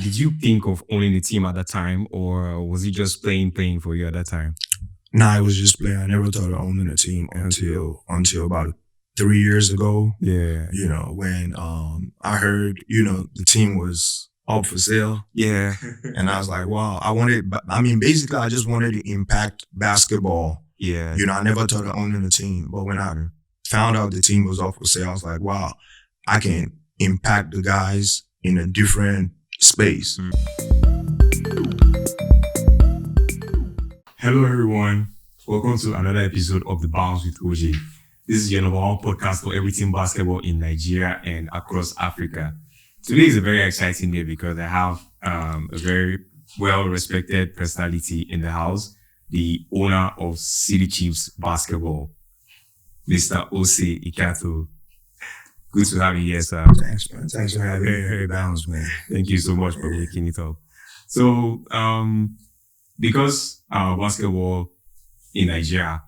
Did you think of owning the team at that time, or was it just playing for you at that time? Nah, I was just playing. I never thought of owning a team until about 3 years ago. Yeah. When I heard, the team was up for sale. Yeah. And I was like, wow, basically I just wanted to impact basketball. Yeah. I never thought of owning a team. But when I found out the team was up for sale, I was like, wow, I can impact the guys in a different space. Hello, everyone. Welcome to another episode of The Bounce with OJ. This is your number one podcast for everything basketball in Nigeria and across Africa. Today is a very exciting day because I have a very well-respected personality in the house, the owner of City Chiefs Basketball, Mr. Ose Ikyaator. Good to have you here, sir. Thanks, man. Thanks for having me. Hey, Bounce, man. Thank you so much for making it up. So, because basketball in Nigeria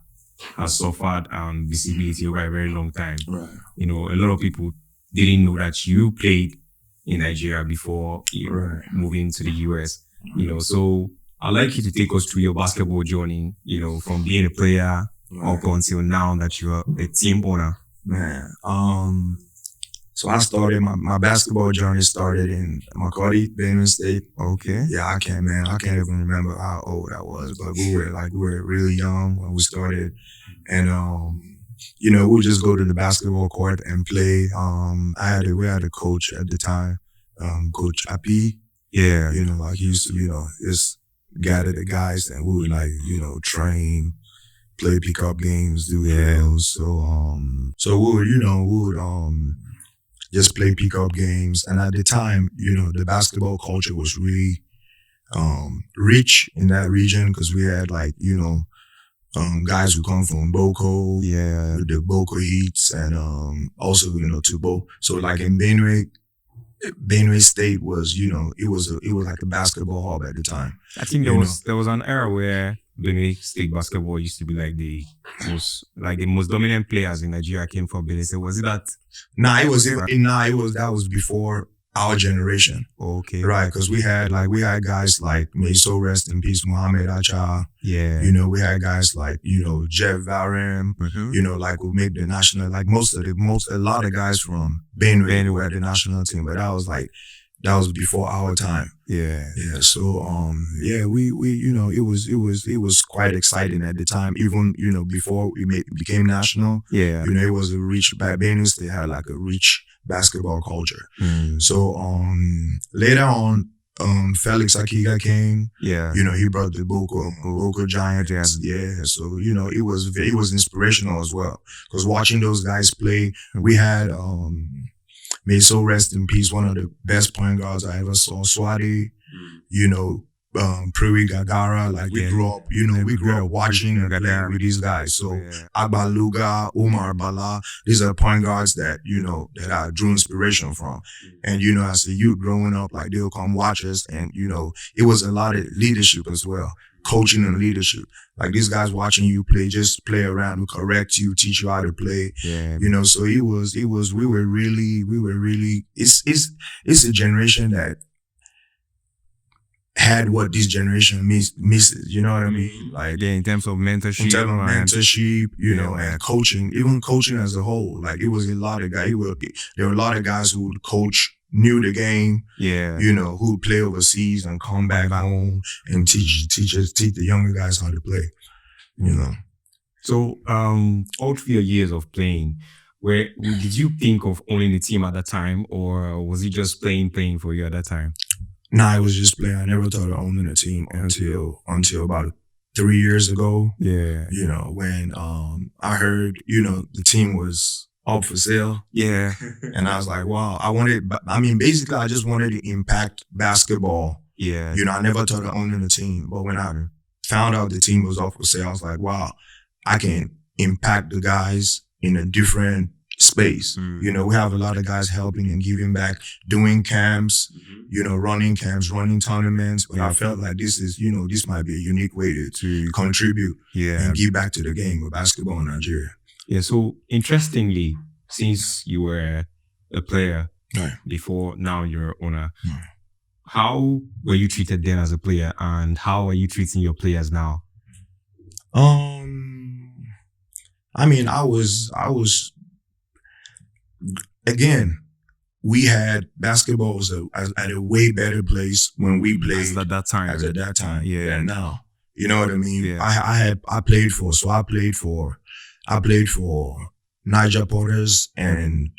has suffered visibility over a very long time, right? A lot of people didn't know that you played in Nigeria before moving to the US. So I'd like you to take us through your basketball journey. From being a player up until now that you are a team owner. Man, so I started my basketball journey started in McCarty, Benue State. Okay. Yeah, I can't even remember how old I was, but we were really young when we started, and we would just go to the basketball court and play. We had a coach at the time, Coach Api. Yeah. He used to just gather the guys and we would train, play pickup games, do drills. So we would just play pickup games. And at the time, the basketball culture was really rich in that region because we had guys who come from Boko, with the Boko Heats, and also Tubo. So in Benue State was it was like a basketball hub at the time. I think there was an era where Benue State basketball used to be the most dominant players in Nigeria came from Benue State. Was it that? That was before our generation. Okay. Right, because we had guys like, may so rest in peace, Muhammad Acha. Yeah. We had guys like, Jeff Varim, who made the national, a lot of guys from Benue were at the national team, but that was before our time. Yeah. Yeah. So, we it was quite exciting at the time, even, before we became national. Yeah. It was a rich, Benue State had a rich basketball culture. So, later on, Felix Akiga came. Yeah. He brought the Boko Giants. Yeah. So, it was inspirational as well. Because watching those guys play, we had, may so rest in peace, one of the best point guards I ever saw, Swati, Prairie Gagara, we grew up watching and playing with these guys. So Abaluga, Umar Bala, these are point guards that, that I drew inspiration from. And, as a youth growing up, they'll come watch us, and, it was a lot of leadership as well. Coaching and leadership. These guys watching you play, just play around, who correct you, teach you how to play. Yeah. So we were really, it's a generation that had what this generation misses, you know what I mean? In terms of mentorship. And coaching, even coaching as a whole. It was a lot of guys, there were a lot of guys who would coach, knew the game, who would play overseas and come back home and teach the younger guys how to play, So, all through your years of playing, did you think of owning the team at that time, or was it just playing for you at that time? Nah, I was just playing. I never thought of owning a team until about 3 years ago. Yeah. When I heard, the team was up for sale. Yeah. And I was like, wow, basically I just wanted to impact basketball. Yeah. I never thought of owning a team. But when I found out the team was up for sale, I was like, wow, I can impact the guys in a different space. We have a lot of guys helping and giving back, doing camps, running camps, running tournaments. But I felt like this might be a unique way to contribute and give back to the game of basketball in Nigeria. Yeah, so interestingly, since you were a player right. before now you're an owner, how were you treated then as a player, and how are you treating your players now? I mean, I was again. We had basketball was at a way better place when we played As at that time. as at that time Yeah. than now. You know what I mean? Yeah. I played for Niger Porters and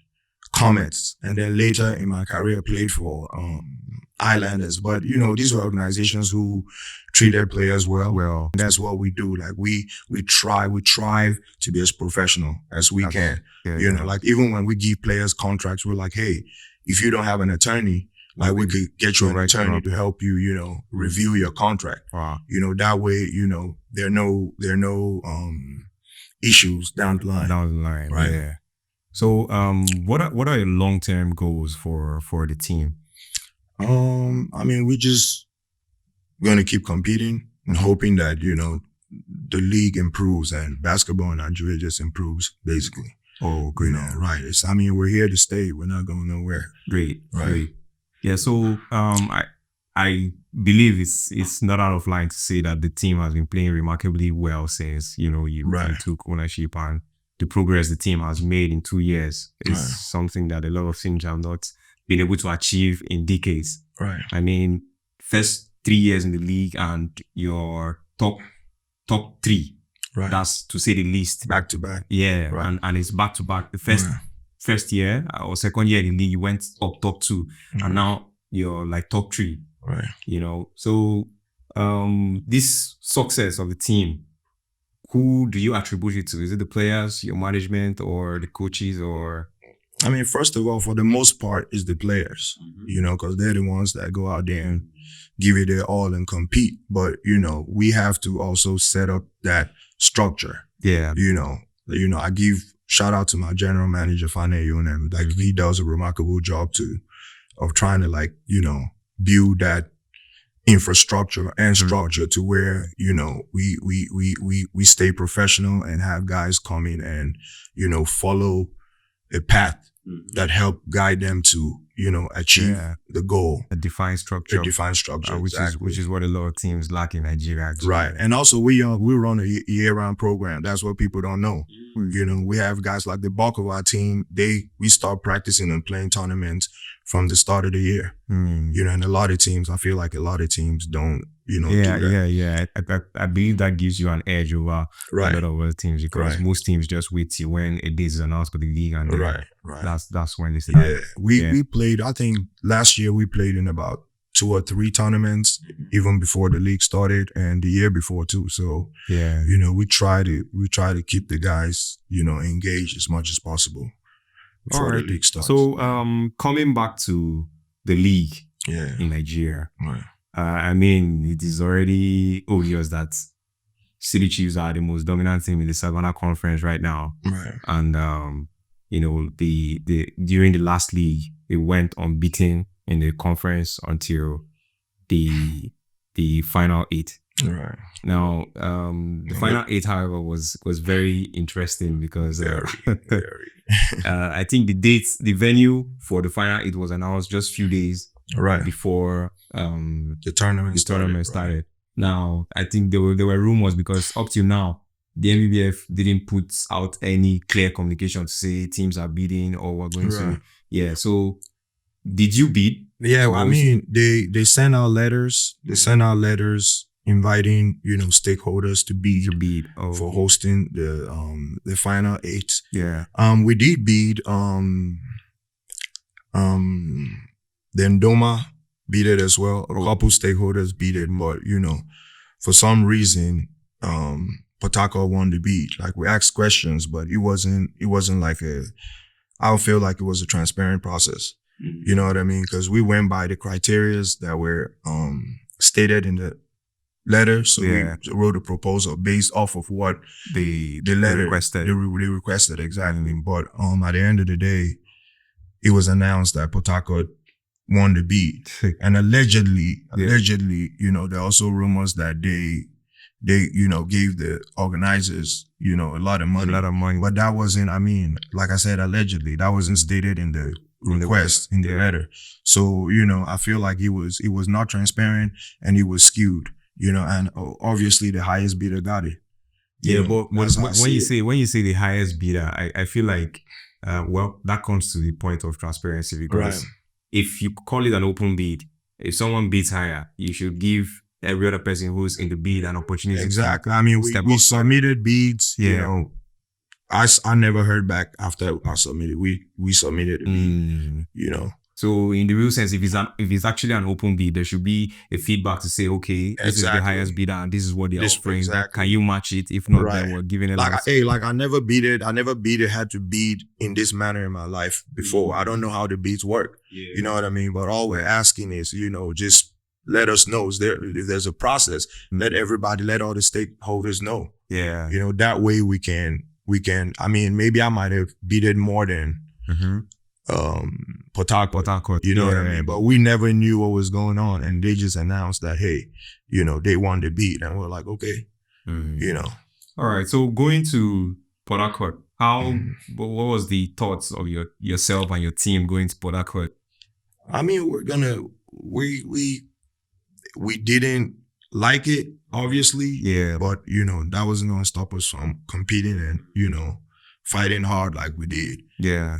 Comets, and then later in my career played for Islanders. But you know, these were organizations who treat their players well. Well, That's what we do. Like we strive to be as professional as we can. yeah, You know, like even when we give players contracts, we're like, hey, if you don't have an attorney, like we could get you an attorney to help you, you know, review your contract. Wow. You know, that way, you know, there are no issues down the line. Down the line, Right. Yeah. So, what are your long-term goals for the team? I mean, we just going to keep competing and hoping that, you know, the league improves and basketball in Nigeria just improves, basically. Oh, You great. know, right. I mean, we're here to stay. We're not going nowhere. Great. Right. Great. Yeah. So, I believe it's not out of line to say that the team has been playing remarkably well since, you know, you Right. took ownership, and the progress the team has made in 2 years is Right. something that a lot of teams have not been able to achieve in decades. Right. I mean, first 3 years in the league and your top 3. Right. That's to say the least. Back to back. Yeah, Right. and it's back to back. The Right. first year or second year in the league, you went up top 2, and now you're like top 3. Right. You know, so this success of the team, who do you attribute it to? Is it the players, your management, or the coaches, or? I mean, first of all, for the most part, it's the players, you know, because they're the ones that go out there and give it their all and compete. But, you know, we have to also set up that structure, Yeah. you know. I give shout out to my general manager, Fane Yunem. Like, he does a remarkable job of trying to, like, you know, build that infrastructure and structure to where, you know, we stay professional and have guys come in and, you know, follow a path that help guide them to, you know, achieve the goal. A defined structure. Which Which is what a lot of teams lack in Nigeria. Actually. Right. And also we run a year-round program. That's what people don't know. You know, we have guys like the bulk of our team, we start practicing and playing tournaments from the start of the year. You know, and a lot of teams, I feel like a lot of teams don't, you know, do that. Yeah. I believe that gives you an edge over a lot of other teams, because most teams just wait till when a date is announced for the league, and then that's when they say we played, I think last year we played in about 2 or 3 tournaments, even before the league started, and the year before too. So you know, we try to keep the guys, you know, engaged as much as possible before the league starts. So coming back to the league in Nigeria, I mean, it is already obvious that City Chiefs are the most dominant team in the Savannah Conference right now. Right. And you know, the during the last league, it went unbeaten in the conference until the final 8. Right. Now, the final 8, however, was very interesting because very. I think the venue for the final 8 was announced just a few days before the tournament started. Right. Now, I think there were rumors, because up till now, the NBBF didn't put out any clear communication to say teams are bidding or we're going to. Yeah. So, did you bid? Yeah, well, I mean, they sent out letters. They sent out letters inviting, you know, stakeholders to bid for hosting the final 8. Yeah. We did bid. Then Doma bid as well. A couple stakeholders bid it, but you know, for some reason, Potako won the bid. Like, we asked questions, but it wasn't like I don't feel like it was a transparent process. You know what I mean? Because we went by the criterias that were stated in the letter. So we wrote a proposal based off of what the letter requested. They requested, exactly. But at the end of the day, it was announced that Potako won the bid. And allegedly, you know, there are also rumors that they you know, gave the organizers, you know, a lot of money. But that wasn't, I mean, like I said, allegedly, that wasn't stated in the request in the letter. So, I feel like it was not transparent and it was skewed, and obviously the highest bidder got it. Yeah, but that's how I when see it. when you say the highest bidder, I feel like well, that comes to the point of transparency, because Right. if you call it an open bid, if someone bids higher, you should give every other person who's in the bid an opportunity. Exactly. I mean, we submitted bids. Yeah. I never heard back after I submitted. We submitted a bid. So in the real sense, if it's actually an open bid, there should be a feedback to say, okay, this is the highest bidder and this is what they're offering. Exactly. Can you match it? If not, then Right. we're giving it I never bid had to bid in this manner in my life before. I don't know how the bids work. Yeah. You know what I mean? But all we're asking is, just let us know if there's a process. Let all the stakeholders know. Yeah. That way we can, I mean, maybe I might have bidded more than Port Harcourt. You know what I mean? But we never knew what was going on, and they just announced that, hey, they won the bid, and we're like, okay, All right. So going to Port Harcourt, what was the thoughts of yourself and your team going to Port Harcourt? I mean, we didn't like it, obviously. Yeah. But that wasn't gonna stop us from competing and fighting hard like we did. Yeah.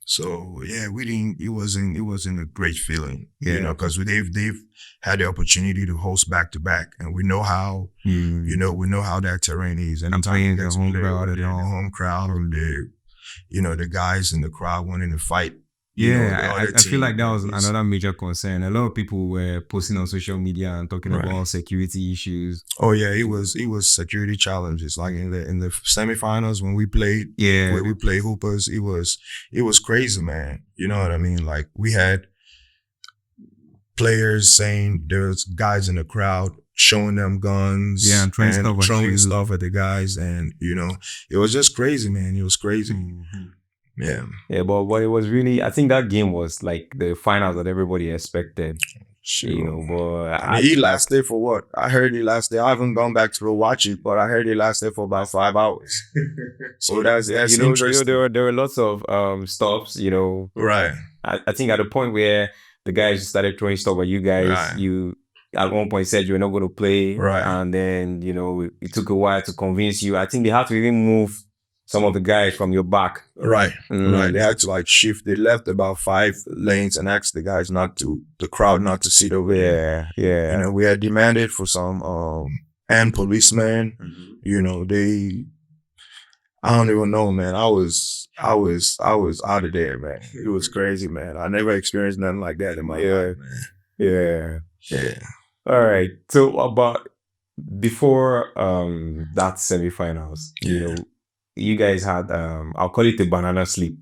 So yeah, we didn't. It wasn't a great feeling. Yeah. Because they've had the opportunity to host back to back, and we know how we know how that terrain is. And I'm playing the home crowd and home crowd, and the guys in the crowd wanting to fight. Yeah, I feel like that was another major concern. A lot of people were posting on social media and talking about security issues. Oh yeah, it was security challenges. Like in the semifinals when we played, when we played hoopers, it was crazy, man. You know what I mean? Like we had players saying there's guys in the crowd showing them guns, and throwing stuff at the guys, and it was just crazy, man. It was crazy. Mm-hmm. Yeah, but it was really, I think that game was like the finals that everybody expected. Sure. But he lasted for what? I heard he lasted. I haven't gone back to watch it, but I heard he lasted for about 5 hours. So that's interesting. There were lots of stops. Right. I think at the point where the guys started throwing stuff at you guys, you at one point said you were not going to play, right? And then it took a while to convince you. I think they had to even move some of the guys from your back. Right. Right. They had to shift. They left about 5 lanes and asked the guys the crowd not to sit over there. Yeah. We had demanded for some and policemen. I don't even know, man. I was out of there, man. It was crazy, man. I never experienced nothing like that in my life, man. Yeah. All right. So about before that semifinals, you guys had I'll call it a banana slip,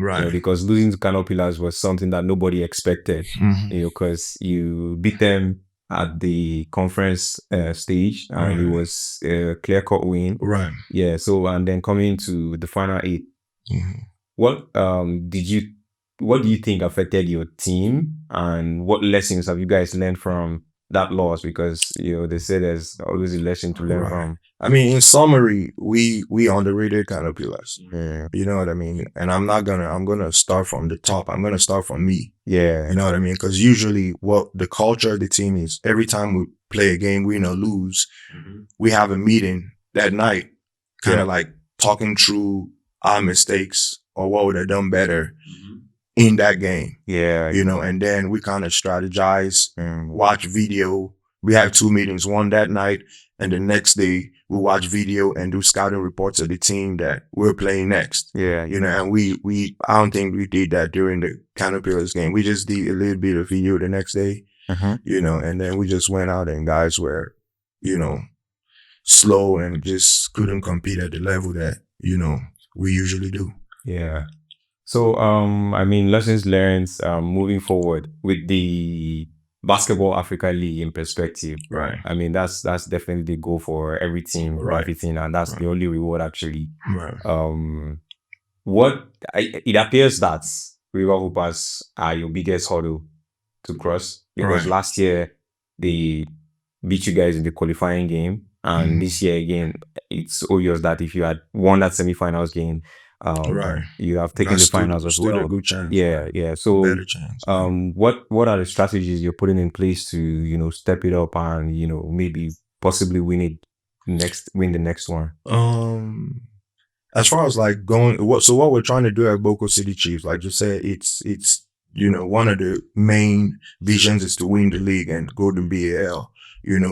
right? Because losing to Kano Pillars was something that nobody expected, because you beat them at the conference stage, and it was a clear-cut win, right? Yeah. So and then coming to the final 8, what do you think affected your team, and what lessons have you guys learned from that loss? Because they say there's always a lesson to learn from. I mean, in summary, we underrated Kano Pillars. You know what I mean? And I'm gonna start from the top. I'm gonna start from me. Yeah. You know what I mean? Because usually what the culture of the team is, every time we play a game, win or lose, we have a meeting that night, kind of like talking through our mistakes or what would have done better in that game. Yeah. And then we kind of strategize and watch video. We have 2 meetings, one that night, and the next day we watch video and do scouting reports of the team that we're playing next. Yeah. And we I don't think we did that during the Kano Pillars game. We just did a little bit of video the next day, and then we just went out and guys were, slow and just couldn't compete at the level that, we usually do. Yeah. So, I mean, lessons learned moving forward with the Basketball Africa League in perspective. Right. I mean, that's definitely the goal for every team, everything, and that's the only reward actually. Right. It appears that River Hoopers are your biggest hurdle to cross, because last year they beat you guys in the qualifying game, and this year again, it's obvious that if you had won that semifinals game, Right. You have taken That the stood, finals as stood well. a good chance. Yeah, right? yeah. So, Better chance. Right? what are the strategies you're putting in place to, step it up and, maybe possibly win the next one? As far as like going, what we're trying to do at Boko City Chiefs, like you said, it's one of the main visions is to win the league and go to BAL.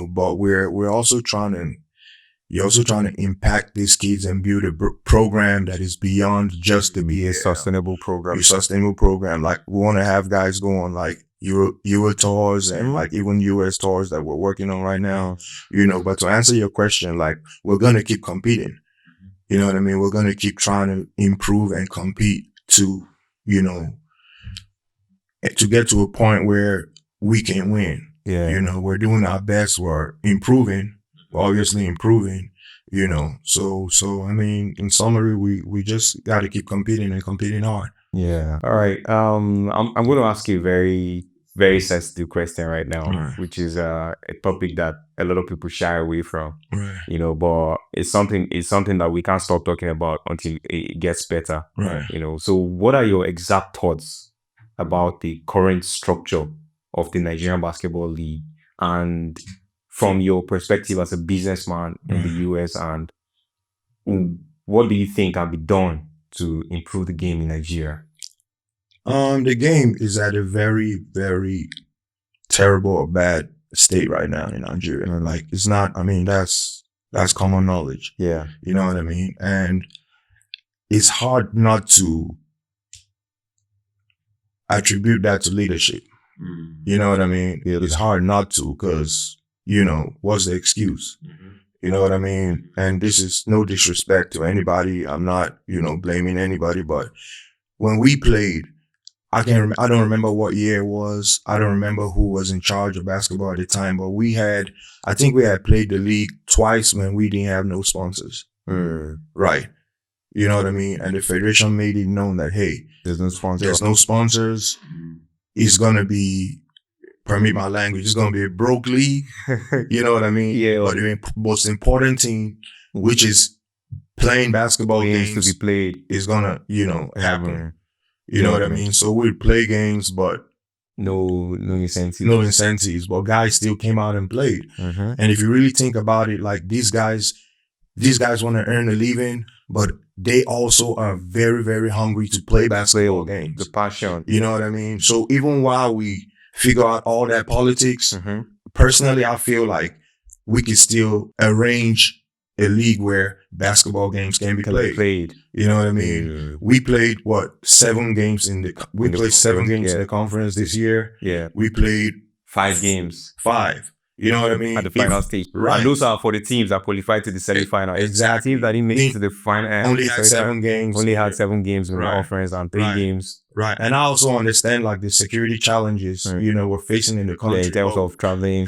But we're also trying to you're also trying to impact these kids and build a program that is beyond just the Be a BAL. sustainable program. A sustainable program. Like we want to have guys go on like Euro tours and like even US tours that we're working on right now. But to answer your question, like we're gonna keep competing. You know what I mean? We're gonna keep trying to improve and compete to, to get to a point where we can win. Yeah. We're doing our best. We're improving. We're obviously improving. So I mean, in summary, we just got to keep competing and competing hard. Yeah. All right. I'm going to ask you a very, very sensitive question right now, Right. which is a topic that a lot of people shy away from. Right. But it's something that we can't stop talking about until it gets better. Right. So what are your exact thoughts about the current structure of the Nigerian Basketball League, and from your perspective as a businessman in the US, and what do you think can be done to improve the game in Nigeria? The game is at a very, very terrible or bad state right now in Nigeria. Like it's not. I mean, that's common knowledge. Yeah. You know what I mean? And it's hard not to attribute that to leadership. You know what I mean? It's hard not to, because what's the excuse? You know what I mean? And this is no disrespect to anybody. I'm not, blaming anybody, but when we played, I don't remember what year it was. I don't remember who was in charge of basketball at the time, but I think we had played the league twice when we didn't have no sponsors. Right. You know what I mean? And the federation made it known that, hey, there's no sponsors. It's going to be, permit my language, it's going to be a broke league. You know what I mean? Yeah. But the most important team, which is playing basketball games to be played, is going to, happen. You know what I mean? So we'd play games, but no incentives. No incentives, but guys still came out and played. And if you really think about it, like these guys want to earn a living, but they also are very, very hungry to play basketball games. The passion. You know what I mean? So even while we figure out all that politics, personally, I feel like we could still arrange a league where basketball games can be played. You know what I mean? We played 7 games in the conference this year. Yeah. We played 5 games. 5. You know what I mean? At the final stage. Right. And those are for the teams that qualified to the semifinal. Exactly. Teams that didn't make it to the final. Only had 7 games. Only had 7 games in the conference and 3 games. Right. And I also understand like the security challenges, we're facing in the country. In terms of traveling.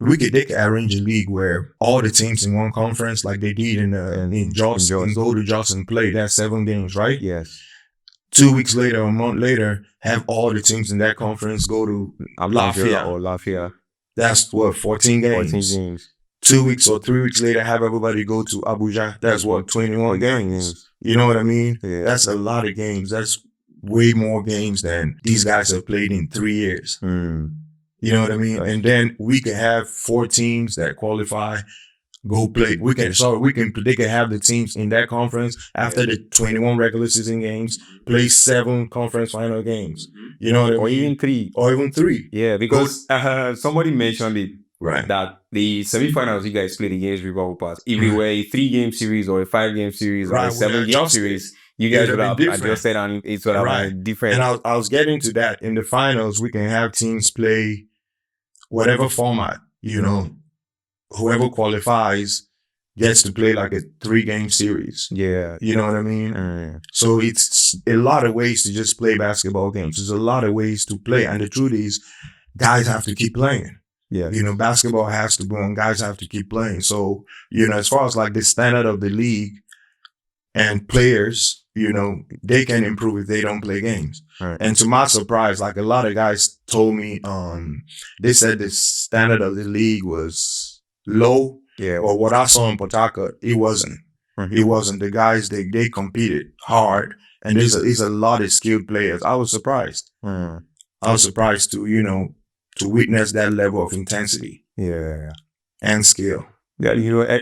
They could arrange a league where all the teams in one conference, like they did in Charleston, go to Charleston, play. That's 7 games, right? Yes. 2 weeks later, a month later, have all the teams in that conference go to Lafayette. That's 14 games. 14 games. 2 weeks or 3 weeks later, have everybody go to Abuja. That's 21 games. You know what I mean? Yeah. That's a lot of games. That's way more games than these guys have played in 3 years. You know what I mean? And then we can have 4 teams that qualify, go play. They can have the teams in that conference after the 21 regular season games, play 7 conference final games. You know what I mean? Or even 3. Yeah, because somebody mentioned it. Right. That the semifinals you guys played against River Pass, if it were a 3-game series or a 5-game series or a 7-game series, you guys would have adjusted and it would have been different. And I was getting to that. In the finals, we can have teams play whatever format, whoever qualifies gets to play like a 3-game series. Yeah. You know what I mean? So it's a lot of ways to just play basketball games. There's a lot of ways to play. And the truth is, guys have to keep playing. Yeah. Basketball has to go on. Guys have to keep playing. So, as far as like the standard of the league and players, they can improve if they don't play games. Right. And to my surprise, like a lot of guys told me, they said the standard of the league was low. Yeah. Or what I saw in Port Harcourt, it wasn't. It wasn't the guys. They competed hard, and there's a lot of skilled players. I was surprised. I was surprised to to witness that level of intensity. Yeah. And skill. Yeah,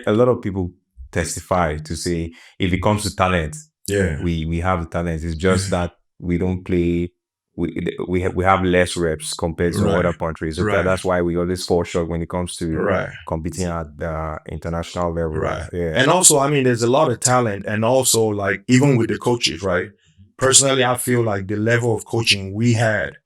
a lot of people testify to say if it comes to talent, we have the talent. It's just that we don't play. We have less reps compared to other countries. So that's why we always fall short when it comes to competing at the international level. Right. Yeah. And also, I mean, there's a lot of talent, and also like even with the coaches, right? Personally, I feel like the level of coaching we had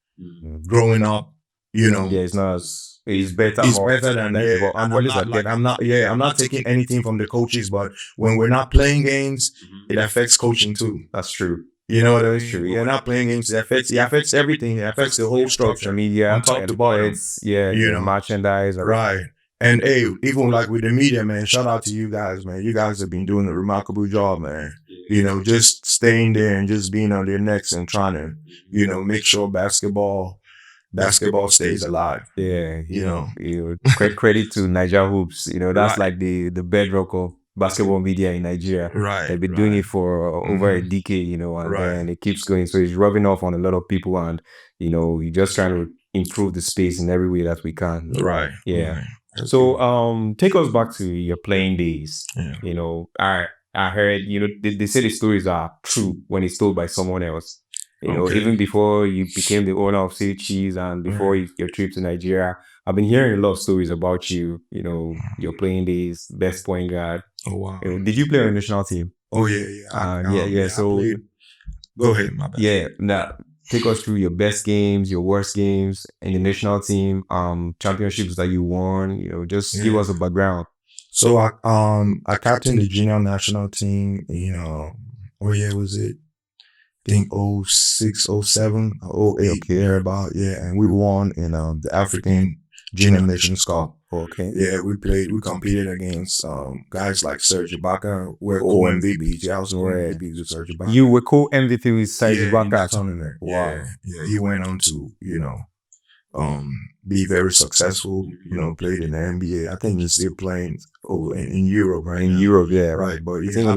growing up, it's not. It's better. It's better than I'm not taking anything from the coaches, but when we're not playing games, it affects coaching too. That's true. You know what I mean? True. We're not playing games. It affects everything. It affects the whole structure. Media, on top to bottom. Merchandise, right? And hey, even like with the media, man. Shout out to you guys, man. You guys have been doing a remarkable job, man. Just staying there and just being on their necks and trying to, make sure basketball stays alive. Yeah, credit to Niger Hoops. That's like the bedrock of basketball media in Nigeria. Right. They've been doing it for over a decade, and then it keeps going. So it's rubbing off on a lot of people, and you're just trying to improve the space in every way that we can. Right. Yeah. Right. So take us back to your playing days. Yeah. I heard, they say the stories are true when it's told by someone else. Even before you became the owner of City Cheese and before your trip to Nigeria, I've been hearing a lot of stories about you, your playing days, best point guard. Oh, wow. Did you play on the national team? Oh, yeah. Yeah. So go ahead, my bad. Yeah. Now, take us through your best games, your worst games in the national team, championships that you won, just give us a background. So I captained the junior national team, what year was it? I think 06, 07, 08, about, and we won in the African Junior Nations Cup. Okay. Yeah, we competed against guys like Serge Ibaka. We're co-MVPs. I was co-MVP with Serge Ibaka. You were co-MVP with Serge Ibaka? Wow. Yeah, he went on to, be very successful, played in the NBA. I think he's still playing in Europe right now. In Europe, yeah. Right, but I think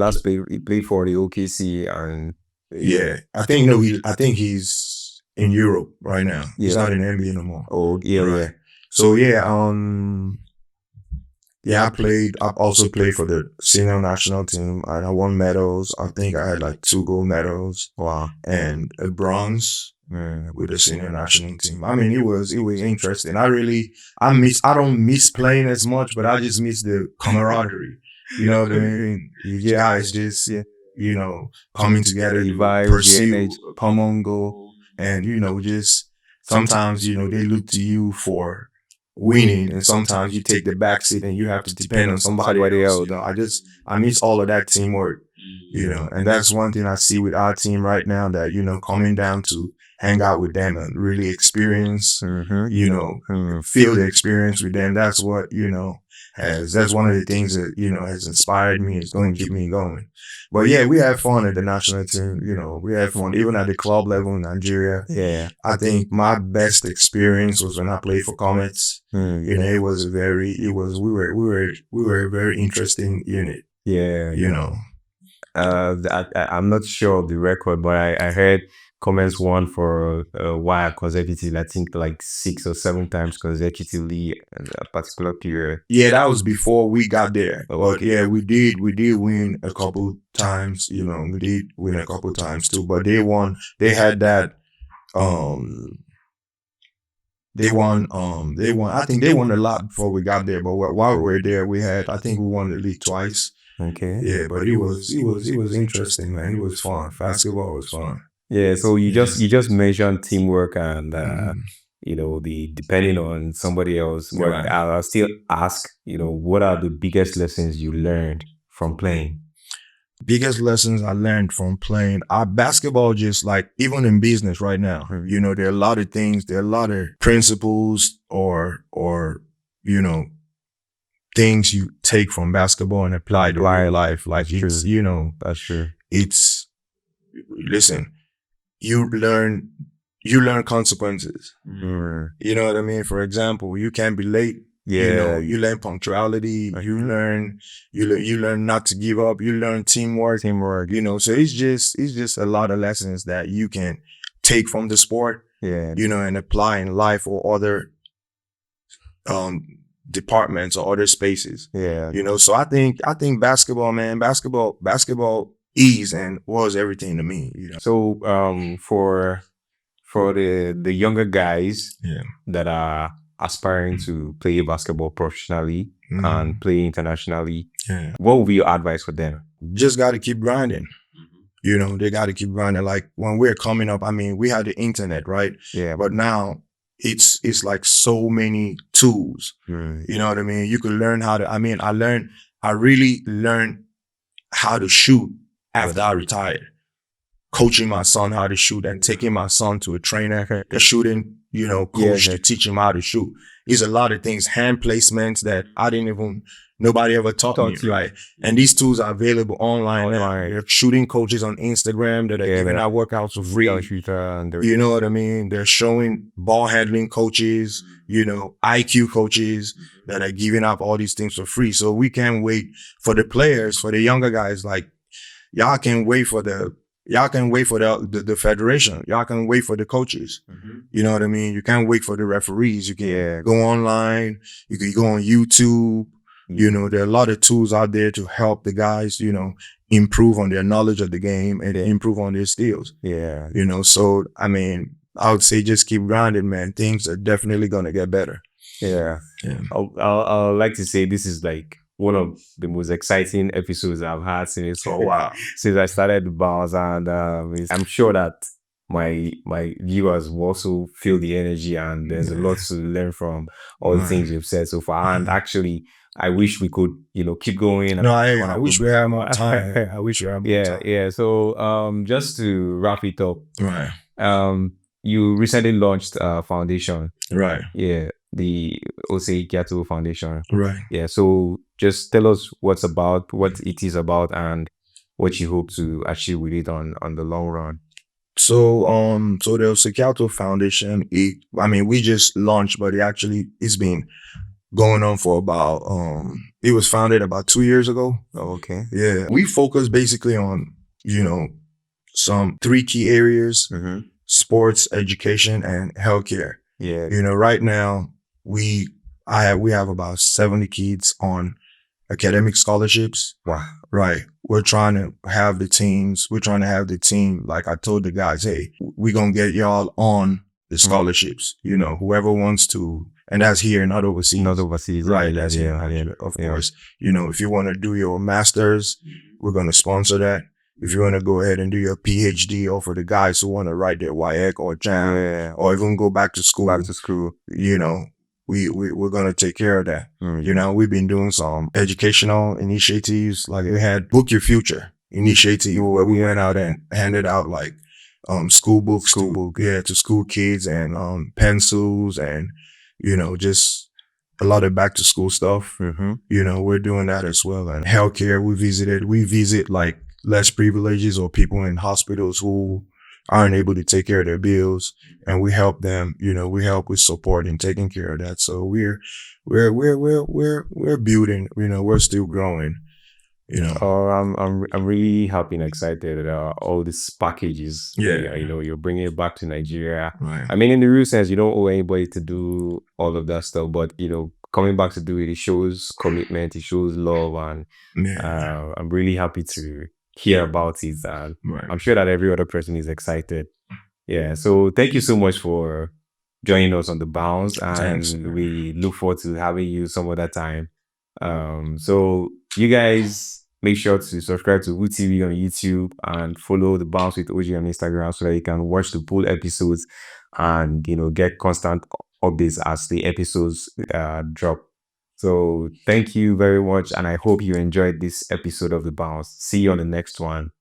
he played for the OKC and... Yeah, I think he's in Europe right now. He's not in the NBA no more. Oh, yeah, right. Yeah. So I also played for the senior national team, and I won medals. I think I had like 2 gold medals. Wow. And a bronze with the senior national team. I mean, it was interesting. I don't miss playing as much, but I just miss the camaraderie. You know what I mean? Yeah, it's just coming together, the vibes, pursue a common goal, and just sometimes they look to you for winning, and sometimes you take the backseat and you have to depend on somebody else. I miss all of that teamwork, and that's one thing I see with our team right now, that coming down to hang out with them and really experience, feel the experience with them. That's what that's one of the things that has inspired me. It's going to keep me going. But yeah, we had fun at the national team. We had fun even at the club level in Nigeria. Yeah, I think my best experience was when I played for Comets. We were a very interesting unit. Yeah, I'm not sure of the record, but I heard Comets won for a while consecutively. I think like 6 or 7 times consecutively in a particular period. Yeah, that was before we got there. But yeah, we did win a couple times. We did win a couple times too. But they won. They had that. They won. I think they won a lot before we got there. But while we were there, I think we won the league twice. Okay. Yeah, but it was interesting, man. It was fun. Basketball was fun. Yeah, so you just mentioned teamwork and the depending on somebody else. But Right. I'll still ask, what are the biggest lessons you learned from playing? Biggest lessons I learned from playing basketball, just like even in business right now. There are a lot of things, there are a lot of principles or things you take from basketball and apply to real life. Like it's That's true. It's listen. You learn consequences. You know what I mean? For example, you can't be late. You know, Yeah. you learn punctuality. You learn not to give up. You learn teamwork. Teamwork. You know, so it's just a lot of lessons that you can take from the sport. Yeah. You know, and apply in life or other um departments or other spaces. Yeah. You know, so I think basketball, man, basketball is and was everything to me. You know. So for the younger guys Yeah. that are aspiring to play basketball professionally Mhm. and play internationally, Yeah. what would be your advice for them? Just got to keep grinding. You know, they got to keep grinding. Like when we're coming up, I mean, we had the internet, right? Yeah. But now it's like so many tools. Mm. You know what I mean? You could learn how to. I mean, I really learned how to shoot after I retired. Coaching my son how to shoot and taking my son to a trainer, the shooting, you know, coach to teach him how to shoot. There's a lot of things, hand placements that I didn't even, nobody ever taught me, right? And these tools are available online. There are shooting coaches on Instagram that are giving out workouts for free. You know what I mean? They're showing ball handling coaches, you know, IQ coaches that are giving out all these things for free. So we can't wait for the players, for the younger guys, like y'all can wait for the federation. Y'all can wait for the coaches. You know what I mean? You can't wait for the referees. You can go online. You can go on YouTube. You know, there are a lot of tools out there to help the guys, you know, improve on their knowledge of the game and improve on their skills. Yeah. You know, so, I mean, I would say just keep grinding, man. Things are definitely going to get better. Yeah. I'll like to say this is like one of the most exciting episodes I've had since I started the Bounce, and I'm sure that my viewers will also feel the energy, and there's a lot to learn from all the things you've said so far. And actually, I wish we could, you know, keep going. No, I wish we had more time. I wish we had more time. Yeah. So just to wrap it up, Right. You recently launched a foundation. Right. Yeah. The Ikyaator Foundation. Right. Yeah. So just tell us what it is about, and what you hope to achieve with it on the long run. So the Ikyaator Foundation, we just launched, but it's been going on for about, it was founded about 2 years ago. Oh, okay. Yeah. We focus basically on, you know, some 3 key areas, sports, education, and healthcare. Yeah. You know, right now we have about 70 kids on academic scholarships. Wow. Right. We're trying to have the team. Like I told the guys, hey, we're going to get y'all on the scholarships. You know, whoever wants to, and that's here, not overseas. Not overseas. Right. That's here. Of course. You know, if you want to do your master's, we're going to sponsor that. If you want to go ahead and do your PhD, or for the guys who want to write their WIEC or JAM, or even go back to school, you know, we're going to take care of that. You know, we've been doing some educational initiatives. Like we had Book Your Future initiative where we went out and handed out like school books to school kids, and pencils, and, you know, just a lot of back to school stuff. You know, we're doing that as well. And healthcare, we visit like less privileges or people in hospitals who aren't able to take care of their bills, and we help them. You know, we help with support and taking care of that. So we're building. You know, we're still growing. You know, I'm really happy and excited about all these packages. Yeah. You know, you're bringing it back to Nigeria. Right. I mean, in the real sense, you don't owe anybody to do all of that stuff, but, you know, coming back to do it, it shows commitment, it shows love, and I'm really happy to hear about it, and I'm sure that every other person is excited. Yeah. So thank you so much for joining us on the Bounce, and we look forward to having you some other time. So you guys make sure to subscribe to Woo TV on YouTube and follow the Bounce with OG on Instagram so that you can watch the full episodes and, you know, get constant updates as the episodes drop. So thank you very much, and I hope you enjoyed this episode of the Bounce. See you on the next one.